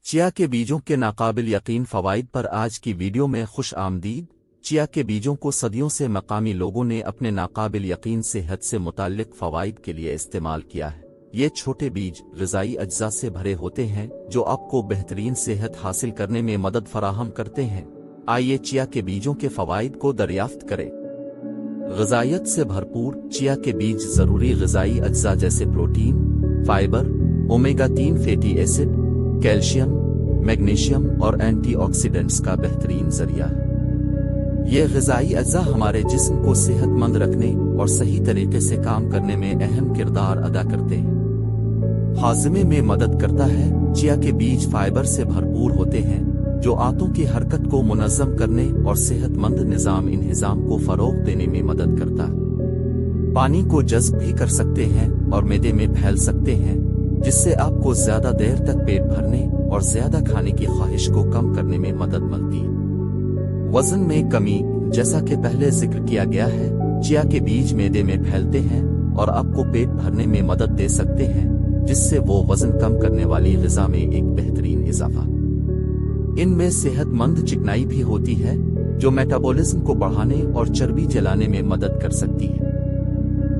Chia के बीजों के नाकाबिल यकीन फ़वाइद पर आज की वीडियो में खुश आमदीद। चिया के बीजों को सदियों से मकामी लोगों ने अपने नाकाबिल यकीन सेहत से मुताल्लिक फ़वाइद के लिए इस्तेमाल किया है। ये छोटे बीज ग़िज़ाई अज्जा से भरे होते हैं जो आपको बेहतरीन सेहत हासिल करने में मदद फराहम करते हैं। आइए चिया के बीजों के फ़वाइद को दरियाफ्त करें। ग़िज़ाइयत से भरपूर चिया के बीज ज़रूरी ग़िज़ाई अज्जा जैसे protein, fibre, omega-3 fatty acid, calcium, magnesium और एंटीऑक्सीडेंट्स का बेहतरीन जरिया है। ये ग़िज़ाई अज्जा हमारे जिस्म को सेहतमंद रखने और सही तरीके से काम करने में अहम किरदार अदा करते हैं। हाज़मे में मदद करता है। चिया के बीज फाइबर से भरपूर होते हैं जो आंतों की हरकत को मुनज़्ज़म करने और सेहतमंद निज़ाम इंहिज़ाम को फ़रोग़ देने में मदद करता है। पानी को जज़्ब भी कर सकते हैं और मैदे में फैल सकते हैं, जिससे आपको ज्यादा देर तक पेट भरने और ज्यादा खाने की ख्वाहिश को कम करने में मदद मिलती है। वजन में कमी, जैसा कि पहले जिक्र किया गया है, चिया के बीज मैदे में फैलते हैं और आपको पेट भरने में मदद दे सकते हैं, जिससे वो वजन कम करने वाली ग़िज़ा में एक बेहतरीन इजाफा। इनमें सेहतमंद चिकनाई भी होती है जो मेटाबॉलिज्म को बढ़ाने और चर्बी जलाने में मदद कर सकती है।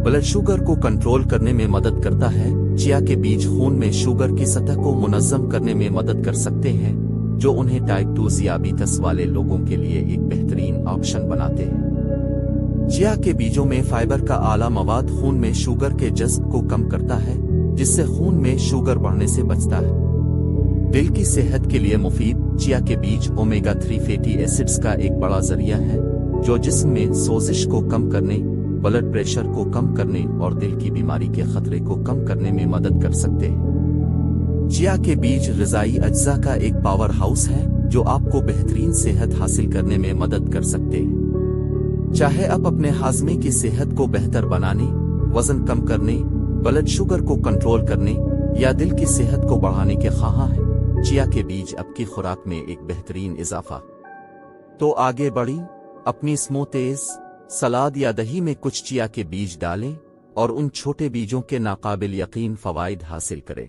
ब्लड शुगर को कंट्रोल करने में मदद करता है। चिया के बीज खून में शुगर की सतह को मुनज़्ज़म करने में मदद कर सकते हैं, जो उन्हें टाइप 2 ज़ियाबीतस वाले लोगों के लिए एक बेहतरीन ऑप्शन बनाते हैं। चिया के बीजों में फाइबर का आला मवाद खून में शुगर के जज़्ब को कम करता है, जिससे खून में शुगर बढ़ने से बचता है। दिल की सेहत के लिए मुफीद चिया के बीज ओमेगा-3 फैटी एसिड्स का एक बड़ा जरिया है, जो जिस्म में सोजिश को कम करने, ब्लड प्रेशर को कम करने और दिल की बीमारी के खतरे को कम करने में मदद कर सकते हैं। चिया के बीज ग़िज़ाई अज्जा का एक पावर हाउस है जो आपको बेहतरीन सेहत हासिल करने में मदद कर सकते हैं। चाहे आप अपने हाज़मे की सेहत को बेहतर बनाने, वजन कम करने, ब्लड शुगर को कंट्रोल करने या दिल की सेहत को बढ़ाने के ख्वाहां हैं, चिया के बीज आपकी खुराक में एक बेहतरीन इजाफा। तो आगे बढ़ी, अपनी स्मूथीज़, सलाद या दही में कुछ चिया के बीज डालें और उन छोटे बीजों के नाकाबिल यकीन फ़वाइद हासिल करें।